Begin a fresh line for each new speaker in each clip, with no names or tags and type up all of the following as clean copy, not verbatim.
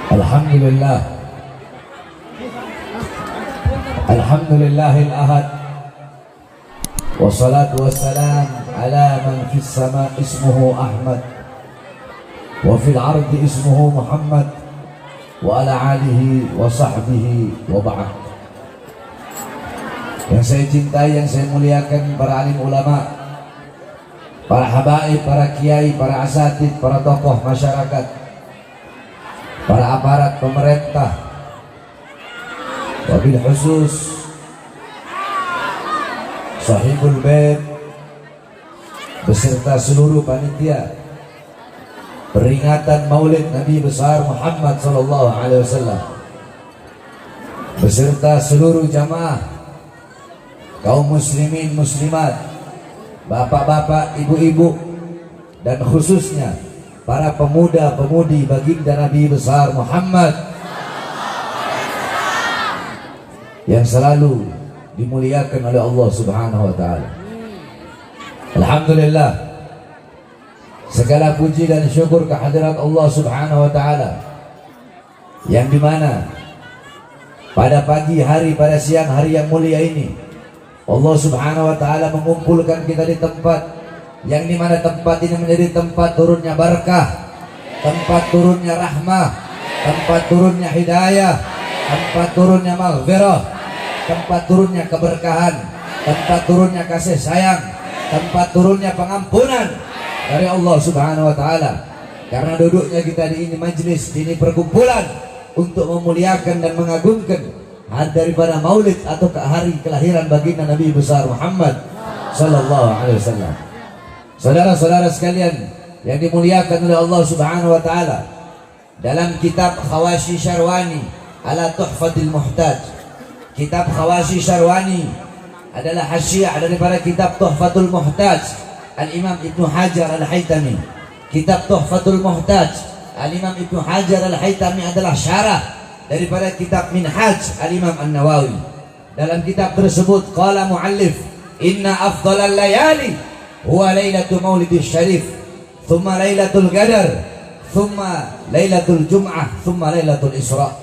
Alhamdulillah, Alhamdulillahil ahad, wassalatu wassalam ala man fis sama ismuhu Ahmad wa fil ardi ismuhu Muhammad wa ala alihi wa sahbihi wa ba'd. Yang saya cintai, yang saya muliakan, para alim ulama, para habaib, para kiai, para asatid, para tokoh masyarakat, para aparat pemerintah, wabil khusus sahibul bait beserta seluruh panitia peringatan Maulid Nabi besar Muhammad sallallahu alaihi wasallam, beserta seluruh jamaah kaum muslimin muslimat, bapak-bapak, ibu-ibu, dan khususnya para pemuda-pemudi baginda Nabi besar Muhammad yang selalu dimuliakan oleh Allah Subhanahu wa taala. Alhamdulillah, segala puji dan syukur kehadirat Allah Subhanahu wa taala yang dimana pada pagi hari, pada siang hari yang mulia ini Allah Subhanahu wa taala mengumpulkan kita di tempat yang dimana tempat ini menjadi tempat turunnya barakah, tempat turunnya rahmah, tempat turunnya hidayah, tempat turunnya maghfirah, tempat turunnya keberkahan, tempat turunnya kasih sayang, tempat turunnya pengampunan dari Allah Subhanahu wa taala. Karena duduknya kita di ini majlis, di ini perkumpulan untuk memuliakan dan mengagungkan daripada maulid atau hari kelahiran baginda Nabi besar Muhammad sallallahu alaihi wasallam. Saudara-saudara sekalian yang dimuliakan oleh Allah Subhanahu wa taala, dalam kitab Khawashi Syarwani ala Tuhfatil Muhtaj, kitab Khawashi Syarwani adalah hasyiah daripada kitab Tuhfatul Muhtaj Al-Imam Ibnu Hajar Al-Haytami. Kitab Tuhfatul Muhtaj Al-Imam Ibnu Hajar Al-Haytami adalah syarah daripada kitab Minhaj Al-Imam An-Nawawi. Dalam kitab tersebut qala muallif, inna afdhalal layali huwa lailatul maulidis syarif, thumma lailatul qadar, thumma lailatul jum'ah, thumma lailatul isra.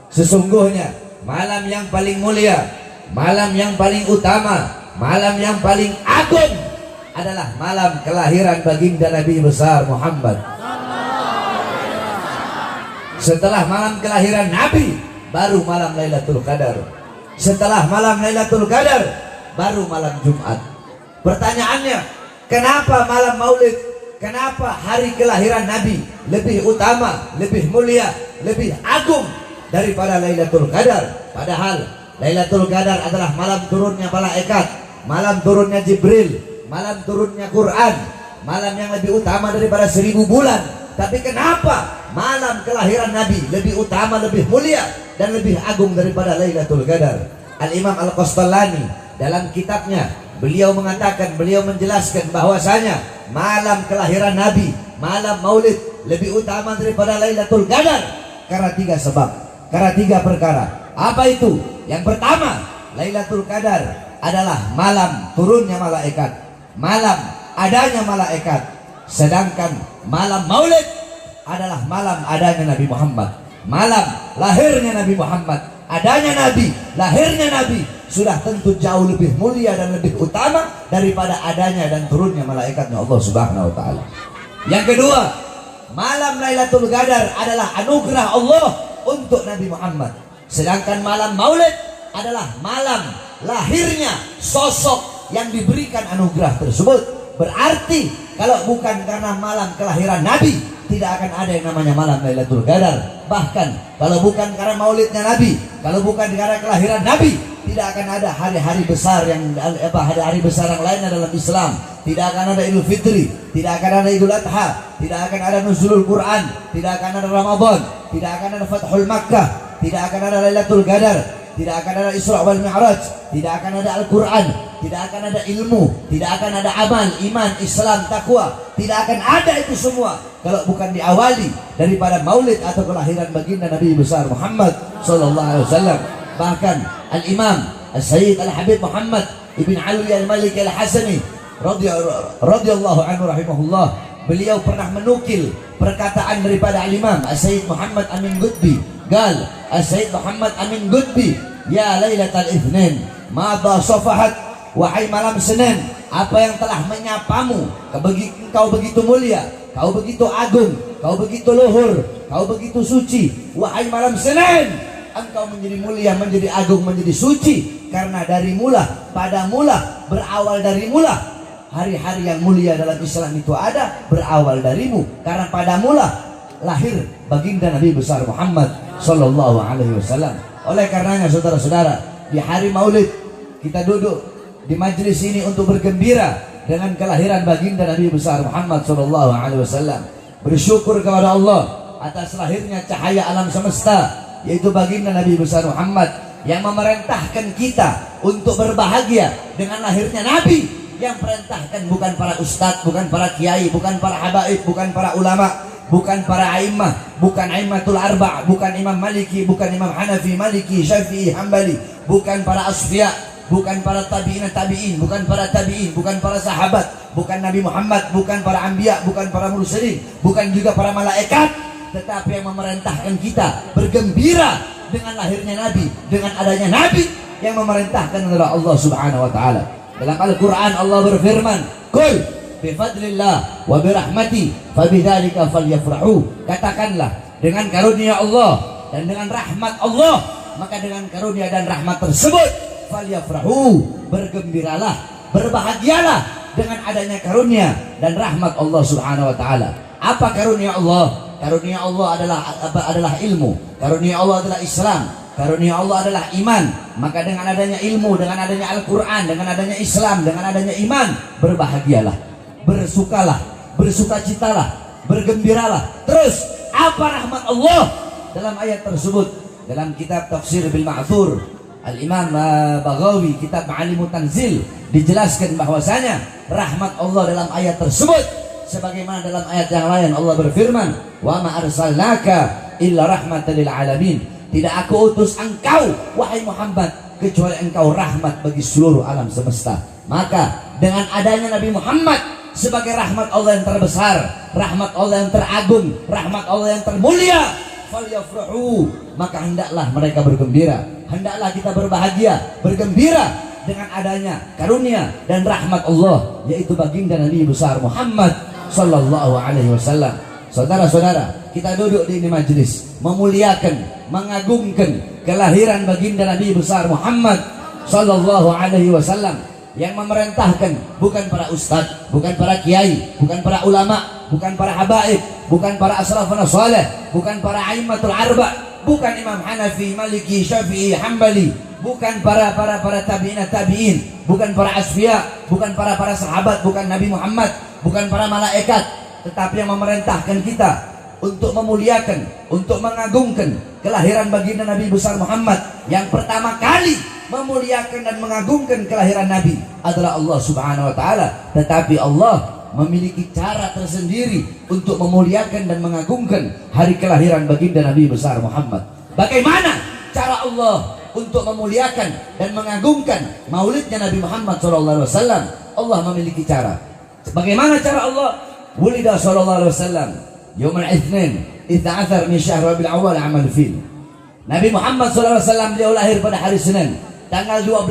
Sesungguhnya malam yang paling mulia, malam yang paling utama, malam yang paling agung adalah malam kelahiran baginda Nabi besar Muhammad. Setelah malam kelahiran Nabi, baru malam Lailatul Qadar. Setelah malam Lailatul Qadar, baru malam Jumat. Pertanyaannya, kenapa malam Maulid, kenapa hari kelahiran Nabi lebih utama, lebih mulia, lebih agung daripada Lailatul Qadar? Padahal Lailatul Qadar adalah malam turunnya malaikat, malam turunnya Jibril, malam turunnya Quran, malam yang lebih utama daripada 1000 bulan. Tapi kenapa malam kelahiran Nabi lebih utama, lebih mulia, dan lebih agung daripada Lailatul Qadar? Al-Imam Al-Qastallani dalam kitabnya, beliau mengatakan, beliau menjelaskan bahwasanya malam kelahiran Nabi, malam Maulid lebih utama daripada Lailatul Qadar karena 3 sebab, karena 3 perkara. Apa itu? Yang pertama, Lailatul Qadar adalah malam turunnya malaikat, malam adanya malaikat. Sedangkan malam Maulid adalah malam adanya Nabi Muhammad, malam lahirnya Nabi Muhammad. Adanya Nabi, lahirnya Nabi sudah tentu jauh lebih mulia dan lebih utama daripada adanya dan turunnya malaikatnya Allah Subhanahu wa taala. Yang kedua, malam Lailatul Qadar adalah anugerah Allah untuk Nabi Muhammad. Sedangkan malam Maulid adalah malam lahirnya sosok yang diberikan anugerah tersebut. Berarti kalau bukan karena malam kelahiran Nabi, tidak akan ada yang namanya malam Lailatul Qadar. Bahkan kalau bukan karena maulidnya Nabi, kalau bukan karena kelahiran Nabi, tidak akan ada hari-hari besar yang hari-hari besar yang lainnya dalam Islam. Tidak akan ada Idul Fitri, tidak akan ada Idul Adha, tidak akan ada Nuzulul Quran, tidak akan ada Ramadan, tidak akan ada Fathul Makkah, tidak akan ada Lailatul Qadar, tidak akan ada Isra wal Mi'raj, tidak akan ada Al-Quran, tidak akan ada ilmu, tidak akan ada amal, iman, Islam, takwa. Tidak akan ada itu semua kalau bukan diawali daripada maulid atau kelahiran baginda Nabi besar Muhammad sallallahu alaihi wasallam. Bahkan Al-Imam As-Sayyid Al-Habib Muhammad Ibn Ali Al-Malik Al-Hasani radhiyallahu anhu rahimahullah beliau pernah menukil perkataan daripada Imam As-Sayyid Muhammad Amin Qutbi. Gal As-Sayyid Muhammad Amin Qutbi, ya Lailatul Itsnin, madha safahat, wahai malam Senin, apa yang telah menyapamu, engkau begitu mulia, kau begitu agung, kau begitu luhur, kau begitu suci. Wahai malam Senin, engkau menjadi mulia, menjadi agung, menjadi suci, karena dari mula, pada mula, berawal dari mula. Hari-hari yang mulia dalam Islam itu ada, berawal darimu, karena pada mula lahir baginda Nabi besar Muhammad Sallallahu Alaihi Wasallam. Oleh karenanya saudara-saudara, di hari Maulid kita duduk di majelis ini untuk bergembira dengan kelahiran baginda Nabi besar Muhammad Sallallahu Alaihi Wasallam. Bersyukur kepada Allah atas lahirnya cahaya alam semesta, yaitu baginda Nabi besar Muhammad yang memerintahkan kita untuk berbahagia dengan lahirnya Nabi. Yang perintahkan bukan para ustadz, bukan para kiai, bukan para habaib, bukan para ulama, bukan para a'immah, bukan a'immatul arba', bukan Imam Maliki, bukan Imam Hanafi, Maliki, Syafi'i, Hambali, bukan para asfiya, bukan para tabi'in, bukan para tabi'in, bukan para sahabat, bukan Nabi Muhammad, bukan para anbiya, bukan para mursalin, bukan juga para malaikat, tetapi yang memerintahkan kita bergembira dengan lahirnya Nabi, dengan adanya Nabi. Yang memerintahkan adalah Allah Subhanahu wa taala. Dalam Al-Qur'an Allah berfirman, "Qul bifadlillah wa birahmati fabidzalika falyafrahu." Katakanlah, dengan karunia Allah dan dengan rahmat Allah, maka dengan karunia dan rahmat tersebut falyafrahu, bergembiralah, berbahagialah dengan adanya karunia dan rahmat Allah Subhanahu wa taala. Apa karunia Allah? Karunia Allah adalah ilmu. Karunia Allah adalah Islam. Karunia Allah adalah iman. Maka dengan adanya ilmu, dengan adanya Al-Quran, dengan adanya Islam, dengan adanya iman, berbahagialah, bersukalah, bersukacitalah, bergembiralah. Terus apa rahmat Allah dalam ayat tersebut? Dalam kitab Tafsir bil Ma'thur Al-Imam Baghawi, kitab Ma'alimut Tanzil, dijelaskan bahwasanya rahmat Allah dalam ayat tersebut sebagaimana dalam ayat yang lain Allah berfirman, "Wa ma arsalnaka illa rahmatan lil alamin." Tidak aku utus engkau wahai Muhammad kecuali engkau rahmat bagi seluruh alam semesta. Maka dengan adanya Nabi Muhammad sebagai rahmat Allah yang terbesar, rahmat Allah yang teragung, rahmat Allah yang termulia, falyafrahu, maka hendaklah mereka bergembira, hendaklah kita berbahagia, bergembira dengan adanya karunia dan rahmat Allah, yaitu baginda Nabi besar Muhammad Sallallahu Alaihi Wasallam. Saudara-saudara, kita duduk di ini majelis memuliakan, mengagungkan kelahiran baginda Nabi besar Muhammad Sallallahu Alaihi Wasallam, yang memerintahkan bukan para ustadz, bukan para kiai, bukan para ulama, bukan para habaib, bukan para asrafun salih, bukan para a'immatul arba', bukan Imam Hanafi, Maliki, Syafi'i, Hambali, bukan para tabi'in, bukan para asfiya, bukan para sahabat, bukan Nabi Muhammad, bukan para malaikat, tetapi yang memerintahkan kita untuk memuliakan, untuk mengagungkan kelahiran baginda Nabi besar Muhammad. Yang pertama kali memuliakan dan mengagungkan kelahiran Nabi adalah Allah Subhanahu wa taala. Tetapi Allah memiliki cara tersendiri untuk memuliakan dan mengagungkan hari kelahiran baginda Nabi besar Muhammad. Bagaimana cara Allah untuk memuliakan dan mengagungkan maulidnya Nabi Muhammad SAW? Allah memiliki cara. Bagaimana cara Allah? Wulida sallallahu alaihi wasallam Yaumul Itsnin 12 min syahr Rabiul Awwal amal fil. Nabi Muhammad SAW beliau lahir pada hari Senin tanggal 12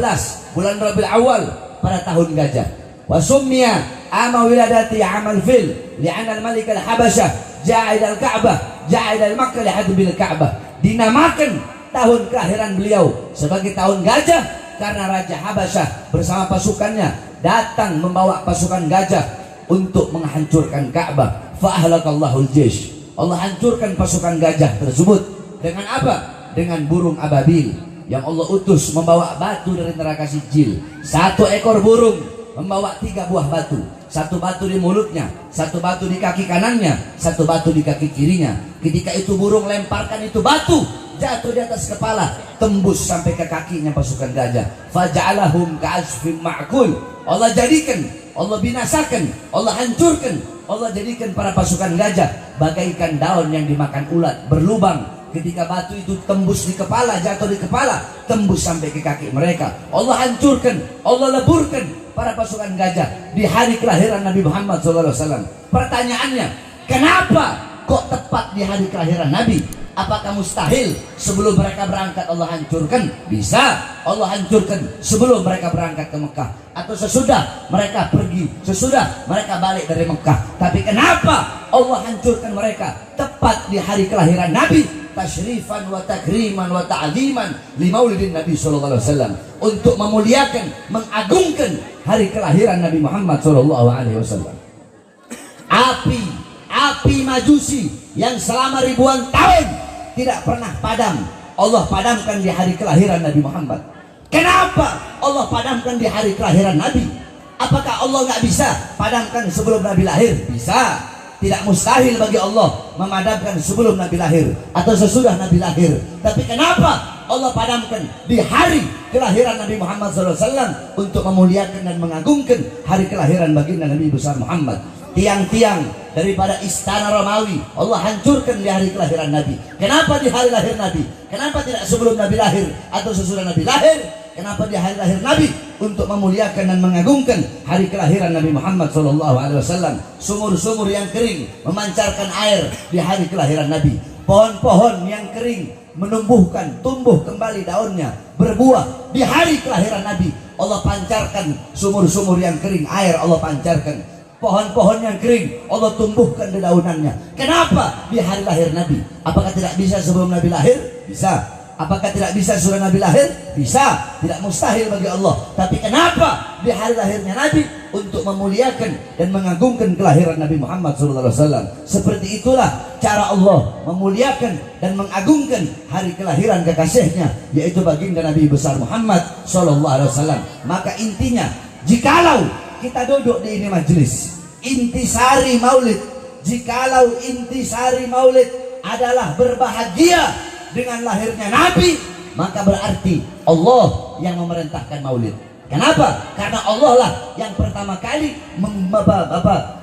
bulan Rabiul Awal pada tahun gajah. Wa summiya ama wiladati amal fil li'anna al-malik al-Habasyah ja'id al-Ka'bah ja'id al-Makkah lihadbil Ka'bah. Dinamakan tahun kelahiran beliau sebagai tahun gajah karena Raja Habasyah bersama pasukannya datang membawa pasukan gajah untuk menghancurkan Ka'bah. Fa'ahlakallahu al-jaysh. Allah hancurkan pasukan gajah tersebut dengan apa? Dengan burung ababil yang Allah utus membawa batu dari neraka Sijil. Satu ekor burung membawa 3 buah batu. Satu batu di mulutnya, satu batu di kaki kanannya, satu batu di kaki kirinya. Ketika itu burung lemparkan itu batu, jatuh di atas kepala, tembus sampai ke kakinya pasukan gajah. Faja'alahum ka'asfin ma'kul. Allah jadikan, Allah binasakan, Allah hancurkan, Allah jadikan para pasukan gajah bagaikan daun yang dimakan ulat, berlubang ketika batu itu tembus di kepala, jatuh di kepala, tembus sampai ke kaki mereka. Allah hancurkan, Allah leburkan para pasukan gajah di hari kelahiran Nabi Muhammad SAW. Pertanyaannya, kenapa kok tepat di hari kelahiran Nabi? Apakah mustahil sebelum mereka berangkat Allah hancurkan? Bisa Allah hancurkan sebelum mereka berangkat ke Mekah, atau sesudah mereka pergi, sesudah mereka balik dari Mekah. Tapi kenapa Allah hancurkan mereka tepat di hari kelahiran Nabi? Tasyrifan wa takriman wa ta'ziman li maulidin Nabi sallallahu alaihi wasallam, untuk memuliakan, mengagungkan hari kelahiran Nabi Muhammad sallallahu alaihi wasallam. Api majusi yang selama ribuan tahun tidak pernah padam, Allah padamkan di hari kelahiran Nabi Muhammad. Kenapa Allah padamkan di hari kelahiran Nabi? Apakah Allah nggak bisa padamkan sebelum Nabi lahir? Bisa. Tidak mustahil bagi Allah memadamkan sebelum Nabi lahir atau sesudah Nabi lahir. Tapi kenapa Allah padamkan di hari kelahiran Nabi Muhammad SAW untuk memuliakan dan mengagungkan hari kelahiran baginda Nabi besar Muhammad? Tiang-tiang daripada istana Romawi Allah hancurkan di hari kelahiran Nabi. Kenapa di hari lahir Nabi? Kenapa tidak sebelum Nabi lahir atau sesudah Nabi lahir? Kenapa di hari lahir Nabi? Untuk memuliakan dan mengagungkan hari kelahiran Nabi Muhammad SAW. Sumur-sumur yang kering memancarkan air di hari kelahiran Nabi. Pohon-pohon yang kering menumbuhkan, tumbuh kembali daunnya, berbuah di hari kelahiran Nabi. Allah pancarkan sumur-sumur yang kering, air Allah pancarkan. Pohon-pohon yang kering Allah tumbuhkan dedaunannya. Kenapa di hari lahir Nabi? Apakah tidak bisa sebelum Nabi lahir? Bisa. Apakah tidak bisa sesudah Nabi lahir? Bisa. Tidak mustahil bagi Allah. Tapi kenapa di hari lahirnya Nabi? Untuk memuliakan dan mengagungkan kelahiran Nabi Muhammad SAW. Seperti itulah cara Allah memuliakan dan mengagungkan hari kelahiran kekasihnya, yaitu baginda Nabi besar Muhammad SAW. Maka intinya, jikalau kita duduk di ini majelis intisari maulid, jikalau intisari maulid adalah berbahagia dengan lahirnya Nabi, maka berarti Allah yang memerintahkan maulid. Kenapa? Karena Allah lah yang pertama kali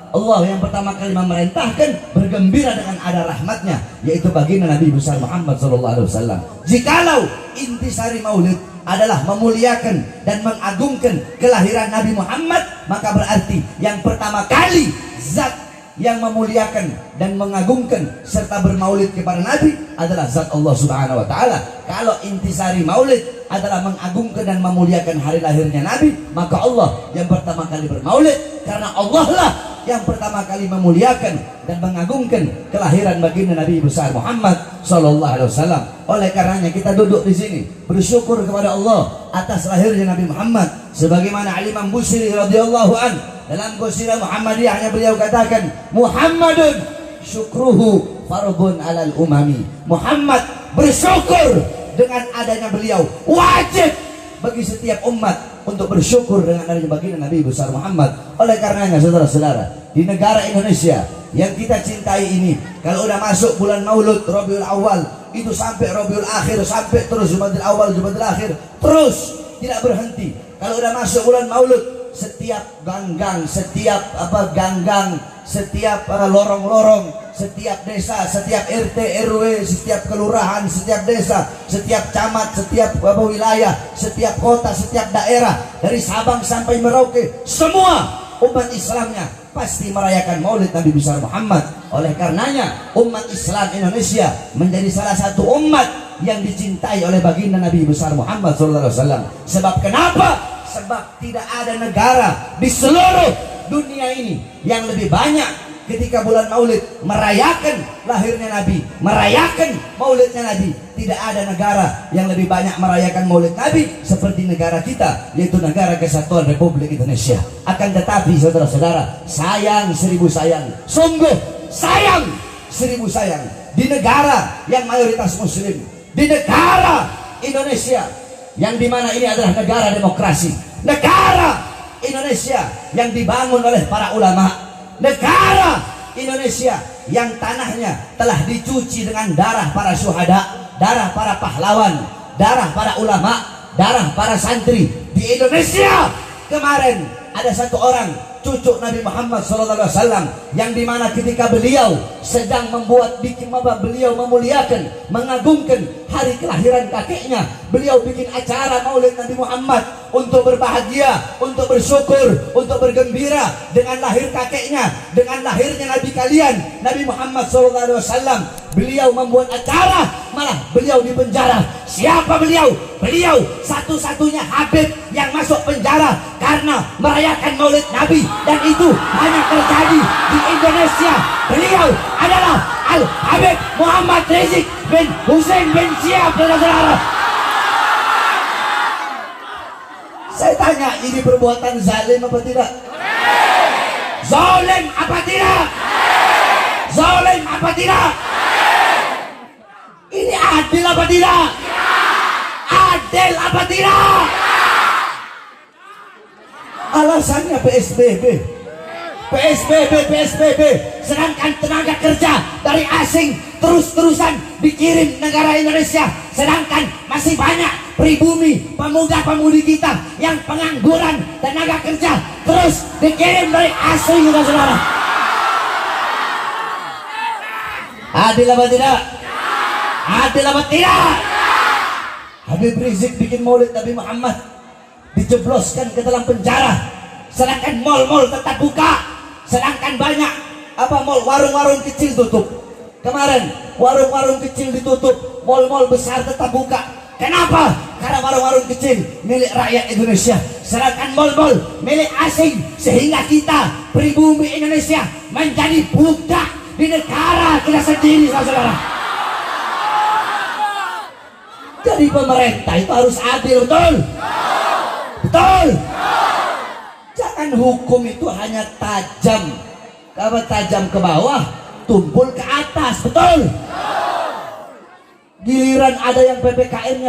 Allah yang pertama kali memerintahkan bergembira dengan ada rahmatnya, yaitu baginda Nabi besar Muhammad SAW. Jikalau intisari maulid adalah memuliakan dan mengagungkan kelahiran Nabi Muhammad, maka berarti yang pertama kali zat yang memuliakan dan mengagungkan serta bermaulid kepada Nabi adalah zat Allah Subhanahu wa taala. Kalau intisari maulid adalah mengagungkan dan memuliakan hari lahirnya Nabi, maka Allah yang pertama kali bermaulid, karena Allah lah yang pertama kali memuliakan dan mengagungkan kelahiran baginda Nabi besar Muhammad sallallahu alaihi wasallam. Oleh karenanya kita duduk di sini bersyukur kepada Allah atas lahirnya Nabi Muhammad, sebagaimana Imam Busiri radhiyallahu an dalam Qasidah Muhammadiyahnya beliau katakan, Muhammadun syukruhu fardun alal umami. Muhammad bersyukur dengan adanya beliau, wajib bagi setiap umat untuk bersyukur dengan adanya baginda Nabi besar Muhammad. Oleh karenanya saudara-saudara, di negara Indonesia yang kita cintai ini, kalau udah masuk bulan Maulud Rabiul Awal, itu sampai Rabiul Akhir, sampai terus Jumadil Awal, Jumadil Akhir, terus tidak berhenti. Kalau udah masuk bulan Maulud, setiap ganggang, setiap lorong-lorong, setiap desa, setiap RT RW, setiap kelurahan, setiap desa, setiap camat, setiap wilayah, setiap kota, setiap daerah, dari Sabang sampai Merauke, semua umat Islamnya pasti merayakan Maulid Nabi besar Muhammad. Oleh karenanya umat Islam Indonesia menjadi salah satu umat yang dicintai oleh baginda Nabi besar Muhammad SAW. Sebab kenapa? Sebab tidak ada negara di seluruh dunia ini yang lebih banyak ketika bulan Maulid merayakan lahirnya Nabi, merayakan Maulidnya Nabi. Tidak ada negara yang lebih banyak merayakan Maulid Nabi seperti negara kita, yaitu negara Kesatuan Republik Indonesia. Akan tetapi saudara-saudara, sayang seribu sayang, sungguh sayang seribu sayang, di negara yang mayoritas muslim, di negara Indonesia yang dimana ini adalah negara demokrasi, negara Indonesia yang dibangun oleh para ulama, negara Indonesia yang tanahnya telah dicuci dengan darah para syuhada, darah para pahlawan, darah para ulama, darah para santri. Di Indonesia kemarin ada satu orang cucu Nabi Muhammad SAW, yang dimana ketika beliau sedang beliau memuliakan, mengagungkan hari kelahiran kakeknya, beliau bikin acara Maulid Nabi Muhammad untuk berbahagia, untuk bersyukur, untuk bergembira dengan lahir kakeknya, dengan lahirnya Nabi kalian Nabi Muhammad SAW. Beliau membuat acara, malah beliau di penjara. Siapa beliau? Beliau satu-satunya Habib yang masuk penjara karena merayakan Maulid Nabi, dan itu hanya terjadi di Indonesia. Beliau adalah Al-Habib Muhammad Rizik bin Hussein bin Syihab, saudara-saudara. Saya tanya, ini perbuatan zalim apa tidak? Zalim apa tidak? Zalim apa tidak? Ini adil apa tidak? Adil apa tidak? Alasannya PSBB. Sedangkan tenaga kerja dari asing terus-terusan dikirim negara Indonesia, sedangkan masih banyak pribumi, pemuda-pemudi kita yang pengangguran tenaga kerja terus dikirim dari asing, saudara-saudara. Adil apa tidak? Adil apa tidak? Habib Rizik bikin Maulid Nabi Muhammad, dijebloskan ke dalam penjara, sedangkan mal-mal tetap buka, sedangkan banyak warung-warung kecil tutup. Kemarin warung-warung kecil ditutup, mal-mal besar tetap buka. Kenapa? Karena warung-warung kecil milik rakyat Indonesia, sedangkan mal-mal milik asing, sehingga kita pribumi Indonesia menjadi budak di negara kita sendiri, saudara. Jadi pemerintah itu harus adil, betul? Betul? Jangan hukum itu hanya tajam ke bawah, tumpul ke atas, betul? Giliran ada yang PPKM-nya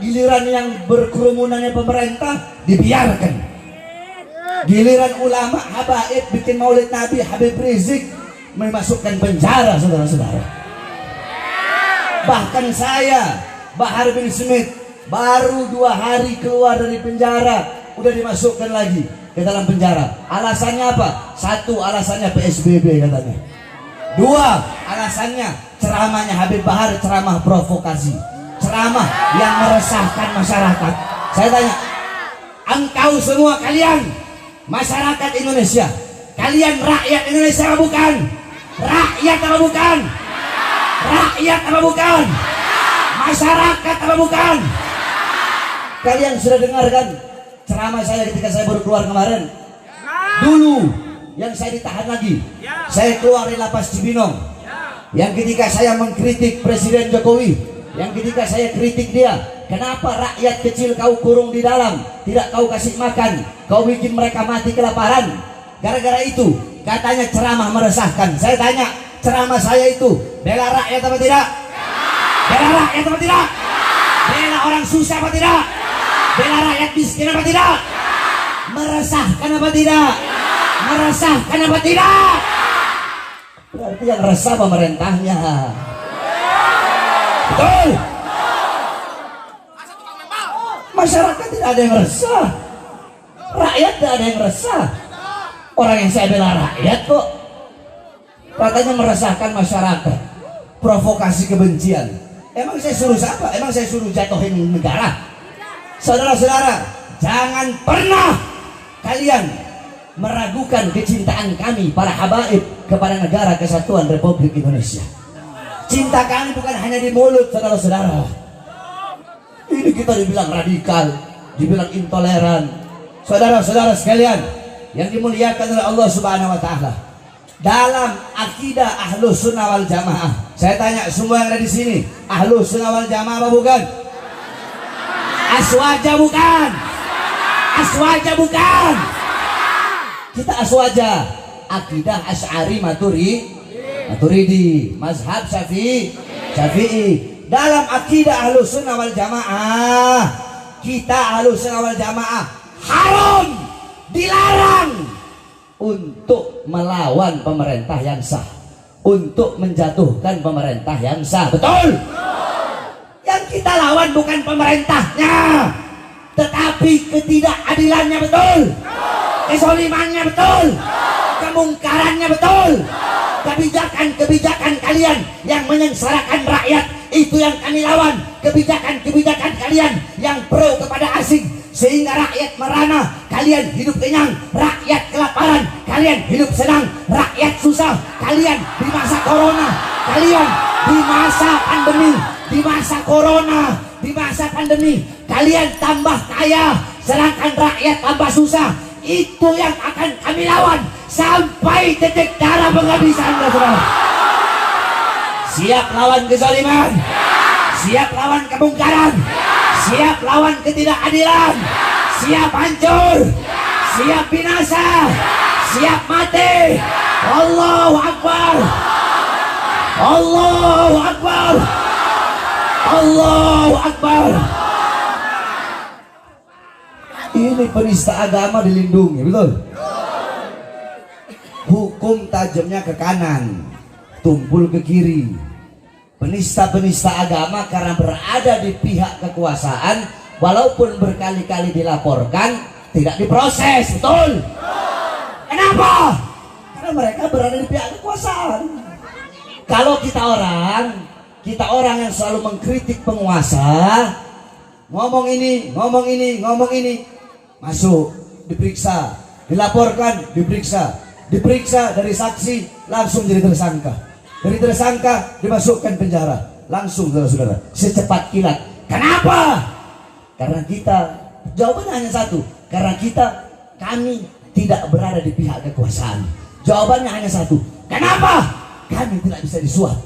giliran yang berkerumunannya pemerintah dibiarkan. Giliran ulama habaib bikin Maulid Nabi, Habib Rizik memasukkan penjara, saudara-saudara. Bahkan saya, Bahar bin Smith, baru 2 hari keluar dari penjara udah dimasukkan lagi ke dalam penjara. Alasannya apa? 1, alasannya PSBB katanya. 2, alasannya ceramahnya Habib Bahar, ceramah provokasi, ceramah yang meresahkan masyarakat. Saya tanya, engkau semua kalian masyarakat Indonesia, kalian rakyat Indonesia apa bukan? Rakyat apa bukan? Rakyat apa bukan? Masyarakat apa bukan? Kalian sudah dengarkan ceramah saya ketika saya baru keluar kemarin? Dulu yang saya ditahan lagi, saya keluar dari lapas Cibinong. Yang ketika saya mengkritik Presiden Jokowi, yang ketika saya kritik dia, kenapa rakyat kecil kau kurung di dalam, tidak kau kasih makan, kau bikin mereka mati kelaparan. Gara-gara itu katanya ceramah meresahkan. Saya tanya, ceramah saya itu bela rakyat apa tidak? Bela rakyat apa tidak? Bela orang susah apa tidak? Bela rakyat miskin apa tidak? Meresahkan apa tidak? Meresahkan apa tidak? Berarti yang resah pemerintahnya. Betul? Masyarakat tidak ada yang resah, rakyat tidak ada yang resah. Orang yang saya bela rakyat kok katanya meresahkan masyarakat, provokasi kebencian. Emang saya suruh siapa? Emang saya suruh jatuhin negara? Saudara-saudara, jangan pernah kalian meragukan kecintaan kami para habaib kepada negara kesatuan Republik Indonesia. Cinta kami bukan hanya di mulut, saudara-saudara. Ini kita dibilang radikal, dibilang intoleran. Saudara-saudara sekalian yang dimuliakan oleh Allah Subhanahu wa taala, dalam akidah Ahlus Sunnah wal Jamaah, saya tanya semua yang ada di sini, Ahlus Sunnah wal Jamaah apa bukan? Aswaja bukan? Aswaja bukan? Kita aswaja. Akidah Asy'ari Maturidi, mazhab Syafi'i. Dalam akidah Ahlus Sunnah wal Jamaah, kita Ahlus Sunnah wal Jamaah haram, dilarang untuk melawan pemerintah yang sah, untuk menjatuhkan pemerintah yang sah. Betul? Yang kita lawan bukan pemerintahnya, tetapi ketidakadilannya. Betul? Kezolimannya betul, kemungkarannya betul. Kebijakan-kebijakan kalian yang menyengsarakan rakyat, itu yang kami lawan. Kebijakan-kebijakan kalian yang pro kepada asing, sehingga rakyat merana, kalian hidup kenyang, rakyat kelaparan, kalian hidup senang, rakyat susah. Kalian di masa corona, kalian di masa pandemi, di masa corona, di masa pandemi, kalian tambah kaya, sedangkan rakyat tambah susah. Itu yang akan kami lawan sampai titik darah penghabisan, saudara. Siap lawan kezaliman, siap lawan kemungkaran, siap lawan ketidakadilan, siap hancur, siap binasa, siap mati. Allahu Akbar, Allahu Akbar, Allahu Akbar. Ini penista agama dilindungi, betul? Hukum tajamnya ke kanan, tumpul ke kiri. Penista-penista agama karena berada di pihak kekuasaan, walaupun berkali-kali dilaporkan, tidak diproses, betul? Kenapa? Karena mereka berada di pihak kekuasaan. Kalau kita orang yang selalu mengkritik penguasa, ngomong ini, masuk, diperiksa, dilaporkan, diperiksa dari saksi, langsung jadi tersangka. Dari tersangka dimasukkan penjara, langsung, saudara-saudara, secepat kilat. Kenapa? Karena kita, jawabannya hanya satu, karena kami tidak berada di pihak kekuasaan. Jawabannya hanya satu, kenapa? Kami tidak bisa disuap,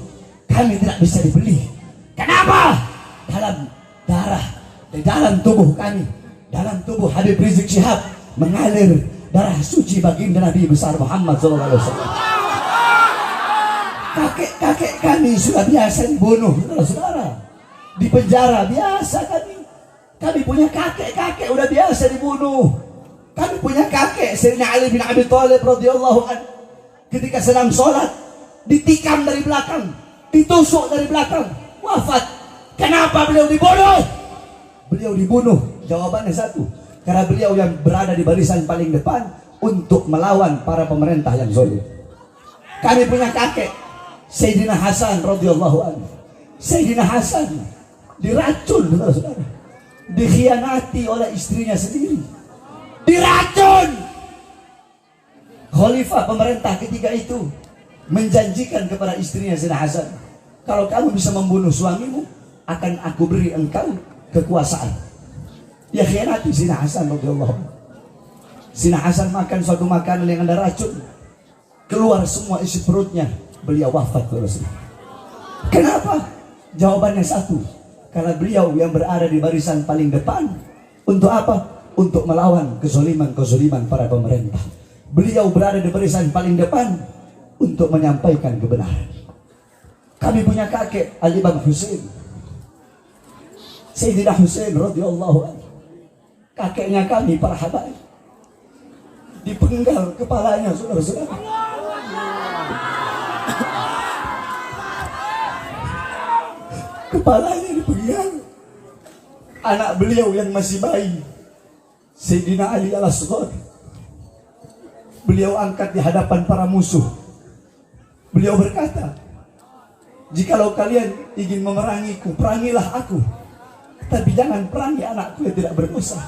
kami tidak bisa dibeli. Kenapa? Dalam darah, di dalam tubuh kami, dalam tubuh Habib Rizik Syihab mengalir darah suci baginda Nabi besar Muhammad SAW. Kakek-kakek kami sudah biasa dibunuh, saudara. Di penjara biasa kami punya kakek udah biasa dibunuh. Kami punya kakek Sayyidina Ali bin Abi Thalib radhiyallahu anhu, ketika sedang sholat ditikam dari belakang, ditusuk dari belakang, wafat. Kenapa beliau dibunuh? Beliau dibunuh, jawabannya satu, karena beliau yang berada di barisan paling depan untuk melawan para pemerintah yang zalim. Kami punya kakek Sayyidina Hasan radhiyallahu anhu. Sayyidina Hasan diracun, saudara, dikhianati oleh istrinya sendiri, diracun. Khalifah pemerintah ketika itu menjanjikan kepada istrinya Sayyidina Hasan, kalau kamu bisa membunuh suamimu, akan aku beri engkau kekuasaan. Ya khianati Sayyidina Hasan radhiyallahu anhu. Sayyidina Hasan makan suatu makanan yang ada racun, keluar semua isi perutnya, beliau wafat. Kenapa? Jawabannya satu, karena beliau yang berada di barisan paling depan. Untuk apa? Untuk melawan kezaliman para pemerintah. Beliau berada di barisan paling depan untuk menyampaikan kebenaran. Kami punya kakek Al-Imam Husain, Sayyidina Husain radhiyallahu anhu. Kakeknya kami para habaib, dipenggal kepalanya, saudara-saudara. Kepalanya dipenggal. Anak beliau yang masih bayi, Sayyidina Ali al-Asghar, beliau angkat di hadapan para musuh. Beliau berkata, jikalau kalian ingin memerangiku, perangilah aku, tapi jangan perangi anakku yang tidak berdosa.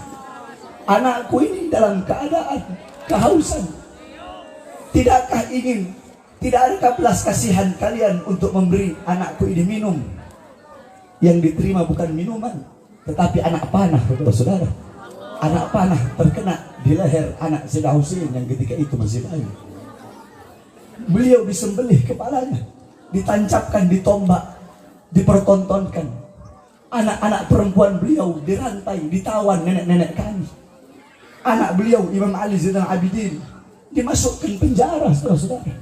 Anakku ini dalam keadaan kehausan. Tidakkah tidak adakah belas kasihan kalian untuk memberi anakku ini minum? Yang diterima bukan minuman, tetapi anak panah, saudara. Anak panah terkena di leher anak Sayyidina Husain yang ketika itu masih bayi. Beliau disembelih kepalanya, ditancapkan di tombak, dipertontonkan. Anak-anak perempuan beliau dirantai, ditawan nenek-nenek kami. Anak beliau Imam Ali Zainal Abidin dimasukkan penjara, saudara-saudara.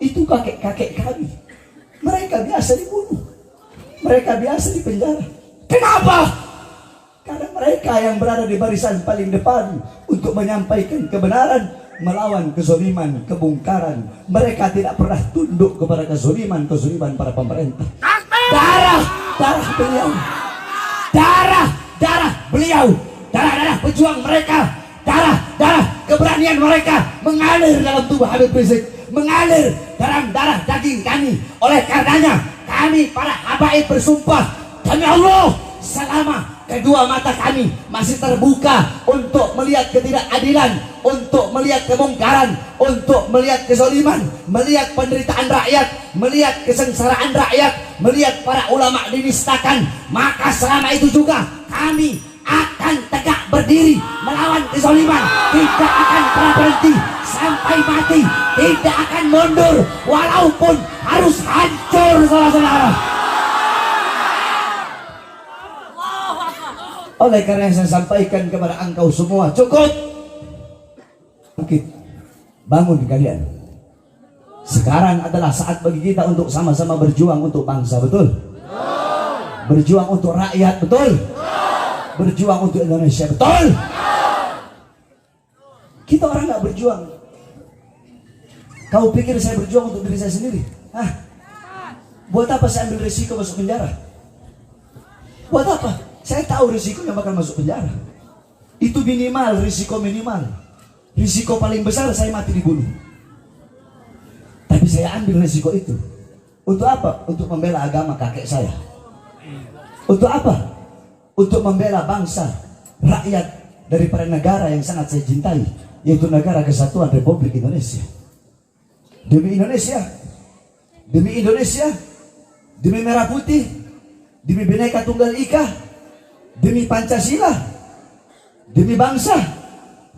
Itu kakek-kakek kami. Mereka biasa dibunuh, mereka biasa dipenjara. Kenapa? Karena mereka yang berada di barisan paling depan untuk menyampaikan kebenaran, melawan kezaliman, kemungkaran. Mereka tidak pernah tunduk kepada kezaliman para pemerintah. Darah beliau, darah beliau, darah pejuang mereka, darah keberanian mereka mengalir dalam tubuh Habib Rizik, mengalir dalam darah daging kami. Oleh karenanya kami para habaib bersumpah demi Allah, selama kedua mata kami masih terbuka untuk melihat ketidakadilan, untuk melihat kemungkaran, untuk melihat kezaliman, melihat penderitaan rakyat, melihat kesengsaraan rakyat, melihat para ulama dinistakan, maka selama itu juga kami akan tegak berdiri melawan kezaliman, tidak akan pernah berhenti sampai mati, tidak akan mundur walaupun harus hancur saudara-saudara. Oleh karena saya sampaikan kepada engkau semua, cukup bangkit, bangun kalian. Sekarang adalah saat bagi kita untuk sama-sama berjuang untuk bangsa, betul? Berjuang untuk rakyat, betul? Berjuang untuk Indonesia, betul? Kita orang nggak berjuang. Kau pikir saya berjuang untuk diri saya sendiri? Hah? Buat apa saya ambil risiko masuk penjara? Buat apa? Saya tahu risikonya bakal masuk penjara. Itu minimal, risiko minimal. Risiko paling besar saya mati dibunuh. Tapi saya ambil risiko itu. Untuk apa? Untuk membela agama kakek saya. Untuk apa? Untuk membela bangsa, rakyat daripada negara yang sangat saya cintai, yaitu negara Kesatuan Republik Indonesia. Demi Indonesia, demi Indonesia, demi merah putih, demi Bhinneka Tunggal Ika, demi Pancasila, demi bangsa,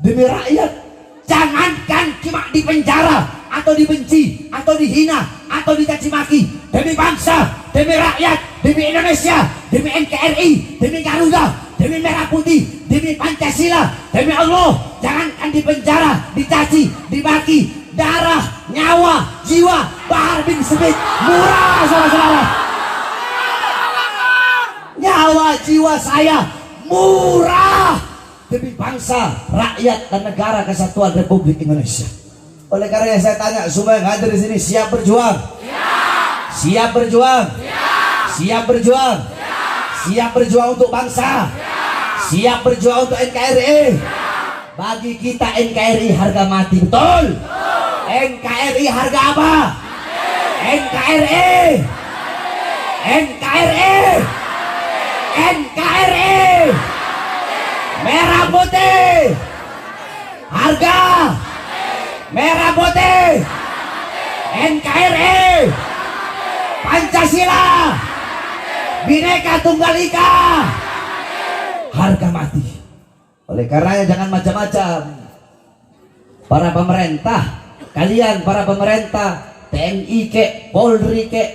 demi rakyat. Jangankan cuma di penjara atau dibenci atau dihina atau dicaci maki, demi bangsa, demi rakyat, demi Indonesia, demi NKRI, demi Garuda, demi merah putih, demi Pancasila, demi Allah, jangankan di penjara, dicaci, dimaki, darah, nyawa, jiwa Bahar bin Smith murah saudara-saudara. Nyawa jiwa saya murah demi bangsa, rakyat dan negara Kesatuan Republik Indonesia. Oleh karena saya tanya semua yang hadir di sini, siap berjuang? Siap berjuang? Siap berjuang? Siap berjuang untuk bangsa? Siap berjuang untuk NKRI? Bagi kita NKRI harga mati, betul? NKRI harga apa? NKRI, NKRI, NKRI, merah putih, harga merah putih, NKRI, Pancasila, Bhinneka Tunggal Ika, harga mati. Oleh karenanya jangan macam-macam. Para pemerintah, kalian para pemerintah, TNI kek, Polri kek,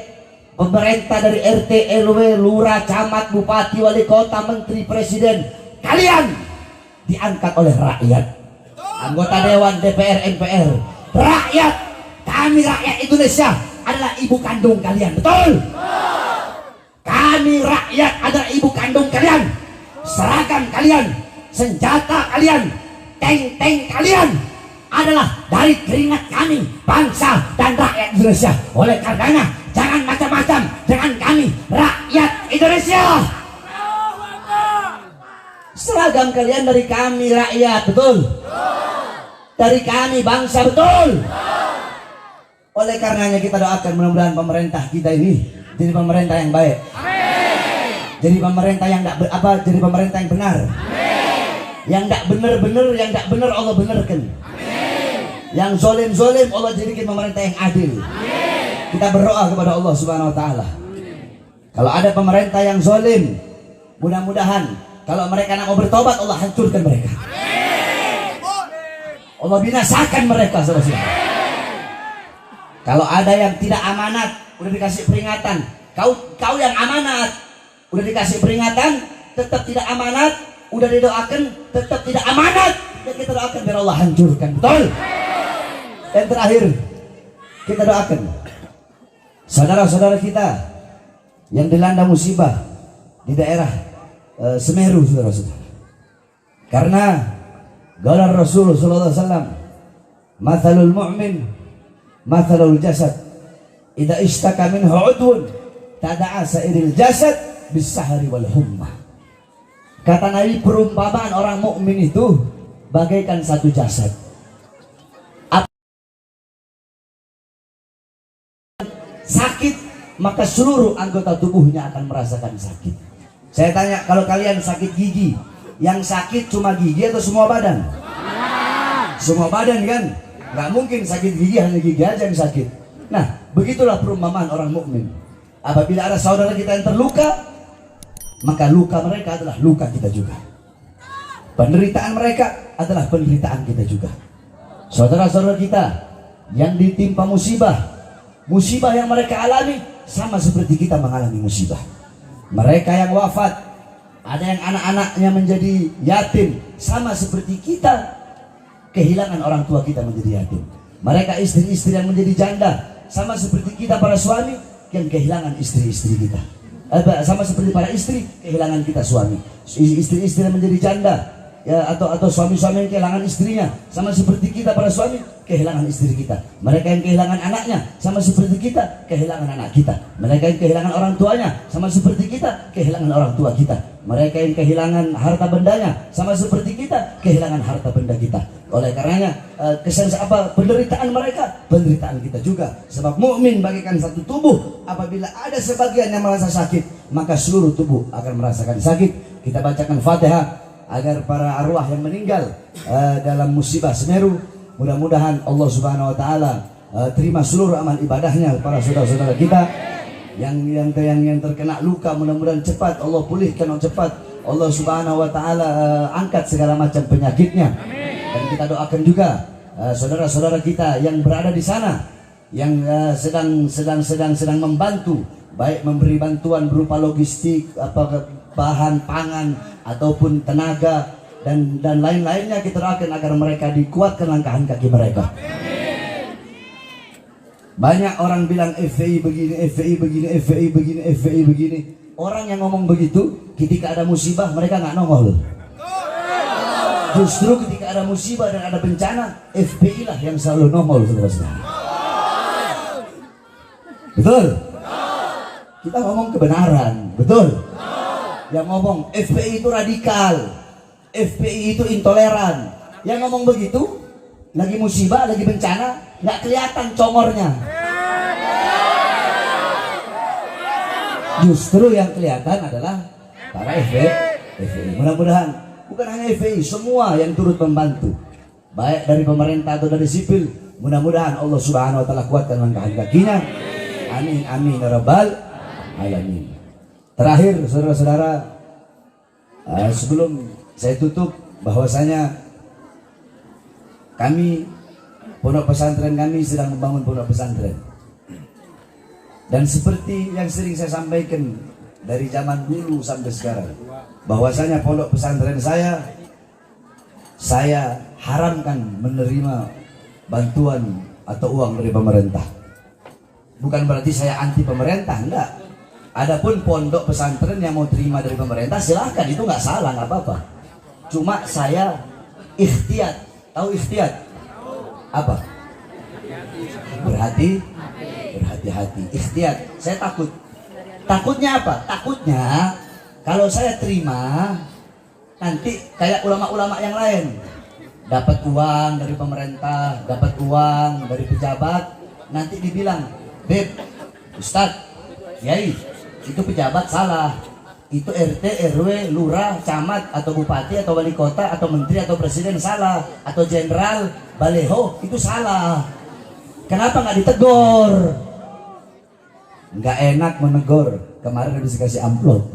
pemerintah dari RT, RW, lurah, camat, bupati, wali kota, menteri, presiden, kalian diangkat oleh rakyat. Anggota dewan, DPR, MPR, rakyat. Kami rakyat Indonesia adalah ibu kandung kalian, betul? Kami rakyat adalah ibu kandung kalian. Seragam kalian, senjata kalian, tank-tank kalian adalah dari keringat kami, bangsa dan rakyat Indonesia. Oleh karenanya jangan macam-macam dengan kami rakyat Indonesia. Seragam kalian dari kami rakyat, betul? Dari kami bangsa, betul? Oleh karenanya kita doakan mudah-mudahan pemerintah kita ini jadi pemerintah yang baik. Jadi pemerintah yang jadi pemerintah yang benar. Yang tidak benar-benar, yang tidak benar Allah benarkan. Yang zolim-zolim Allah jadikan pemerintah yang adil. Kita berdoa kepada Allah Subhanahu Wa Taala. Kalau ada pemerintah yang zolim, mudah-mudahan kalau mereka nak mau bertobat, Allah hancurkan mereka. Allah binasakan mereka, saudara. Kalau ada yang tidak amanat, udah dikasih peringatan. Kau yang amanat, udah dikasih peringatan, tetap tidak amanat, udah didoakan, tetap tidak amanat. Dan kita doakan biar Allah hancurkan, betul? Dan terakhir, kita doakan saudara-saudara kita yang dilanda musibah di daerah Semeru, saudara-saudara. Karena qala Rasul sallallahu alaihi wasallam, "Mathalul mu'min mathalul jasad, idza ishtaka minhu 'udwun tada'a sa'iril jasad bis-sahri wal humma." Kata Nabi, perumpamaan orang mukmin itu bagaikan satu jasad. sakit, maka seluruh anggota tubuhnya akan merasakan sakit. Saya tanya, kalau kalian sakit gigi, yang sakit cuma gigi atau semua badan? Semua badan kan? Nggak mungkin sakit gigi hanya gigi aja yang sakit. Nah, begitulah perumpamaan orang mukmin. Apabila ada saudara kita yang terluka, maka luka mereka adalah luka kita juga. Penderitaan mereka adalah penderitaan kita juga. Saudara-saudara kita yang ditimpa musibah, musibah yang mereka alami sama seperti kita mengalami musibah. Mereka yang wafat, ada yang anak-anaknya menjadi yatim, sama seperti kita kehilangan orang tua kita menjadi yatim. Mereka istri-istri yang menjadi janda, sama seperti kita para suami yang kehilangan istri-istri kita. Sama seperti para istri kehilangan kita suami. Istri-istri yang menjadi janda, ya, atau suami-suami yang kehilangan istrinya, sama seperti kita para suami kehilangan istri kita. Mereka yang kehilangan anaknya, sama seperti kita kehilangan anak kita. Mereka yang kehilangan orang tuanya, sama seperti kita kehilangan orang tua kita. Mereka yang kehilangan harta bendanya, sama seperti kita kehilangan harta benda kita. Oleh karenanya penderitaan mereka, penderitaan kita juga. Sebab mukmin bagaikan satu tubuh. Apabila ada sebagian yang merasa sakit, maka seluruh tubuh akan merasakan sakit. Kita bacakan Fatihah agar para arwah yang meninggal dalam musibah Semeru, mudah-mudahan Allah Subhanahu wa taala terima seluruh amal ibadahnya para saudara-saudara kita yang terkena luka, mudah-mudahan cepat Allah pulihkan cepat. Allah Subhanahu wa taala angkat segala macam penyakitnya. Dan kita doakan juga saudara-saudara kita yang berada di sana yang sedang membantu, baik memberi bantuan berupa logistik, bahan pangan ataupun tenaga dan lain-lainnya. Kita doakan agar mereka dikuatkan langkah kaki mereka. Banyak orang bilang FPI begini, FPI begini, FPI begini, FPI begini. Orang yang ngomong begitu ketika ada musibah mereka nggak nongol. Justru ketika ada musibah dan ada bencana, FPI lah yang selalu nongol, saudara-saudara. Betul? Kita ngomong kebenaran, betul? Yang ngomong FPI itu radikal, FPI itu intoleran. Yang ngomong begitu, lagi musibah, lagi bencana, nggak kelihatan congornya. Justru yang kelihatan adalah para FPI. Mudah-mudahan bukan hanya FPI, semua yang turut membantu, baik dari pemerintah atau dari sipil, mudah-mudahan Allah Subhanahu wa taala kuatkan langkah kakinya. Amin amin ya rabbal alamin. Terakhir saudara-saudara, sebelum saya tutup, bahwasanya kami pondok pesantren kami sedang membangun pondok pesantren. Dan seperti yang sering saya sampaikan dari zaman dulu sampai sekarang, bahwasanya pondok pesantren saya haramkan menerima bantuan atau uang dari pemerintah. Bukan berarti saya anti pemerintah, enggak. Adapun pondok pesantren yang mau terima dari pemerintah silahkan, itu nggak salah, nggak apa-apa. Cuma saya ikhtiyat. Tahu ikhtiyat? Apa? Berhati-hati. Ikhtiyat. Saya takut. Takutnya apa? Takutnya kalau saya terima, nanti kayak ulama-ulama yang lain, dapat uang dari pemerintah, dapat uang dari pejabat, nanti dibilang, Beb, Ustadz, Kiai, itu pejabat salah, itu RT, RW, lurah, camat, atau bupati, atau wali kota, atau menteri, atau presiden salah, atau jenderal, baleho, itu salah. Kenapa nggak ditegur? Nggak enak menegur. Kemarin habis kasih amplop.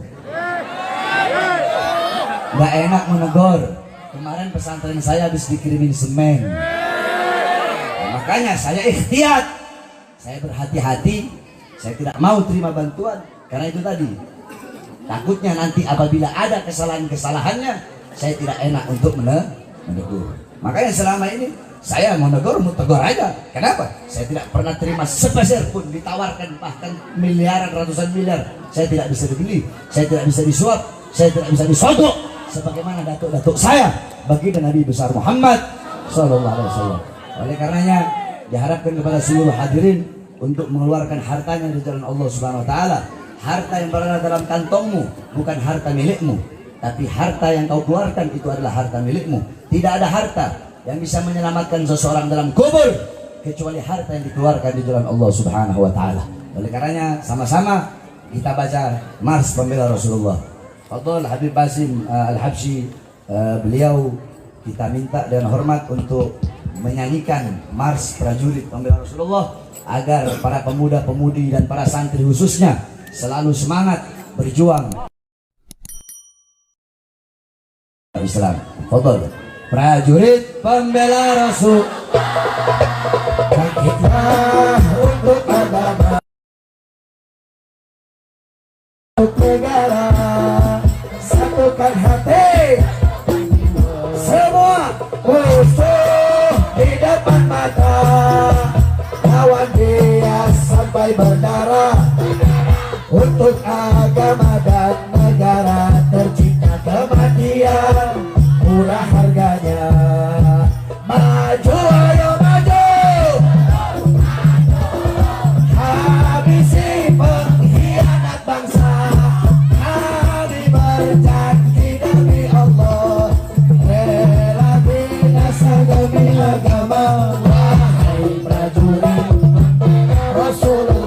Nggak enak menegur. Kemarin pesantren saya habis dikirimin semen. Nah, makanya saya ikhtiyat. Saya berhati-hati. Saya tidak mau terima bantuan. Karena itu tadi, takutnya nanti apabila ada kesalahan-kesalahannya, saya tidak enak untuk menegur. Makanya selama ini saya mau negur, mau tegur aja. Kenapa? Saya tidak pernah terima sepeser pun ditawarkan, bahkan miliaran, ratusan miliar. Saya tidak bisa dibeli, saya tidak bisa disuap, saya tidak bisa disodok sebagaimana datuk-datuk saya baginda Nabi besar Muhammad SAW. Oleh karenanya diharapkan kepada seluruh hadirin untuk mengeluarkan hartanya di jalan Allah Subhanahu wa taala. Harta yang berada dalam kantongmu bukan harta milikmu, tapi harta yang kau keluarkan itu adalah harta milikmu. Tidak ada harta yang bisa menyelamatkan seseorang dalam kubur kecuali harta yang dikeluarkan di jalan Allah Subhanahu wa taala. Oleh karenanya sama-sama kita baca Mars Pembela Rasulullah. Fadhil Habib Basim Al-Habsyi, beliau kita minta dengan hormat untuk menyanyikan Mars Prajurit Pembela Rasulullah agar para pemuda-pemudi dan para santri khususnya selalu semangat berjuang Islam. Fadhil. Prajurit Pembela Rasul, bangkitlah untuk agama, untuk negara, satukan hati, semua musuh di depan mata, lawan dia sampai berdarah, untuk agama dan negara tercipta kematian murah harganya. Maju ayo maju, habisi pengkhianat bangsa. Kami berjanji demi Allah, rela binasa demi agama. Wahai prajurit Rasulullah.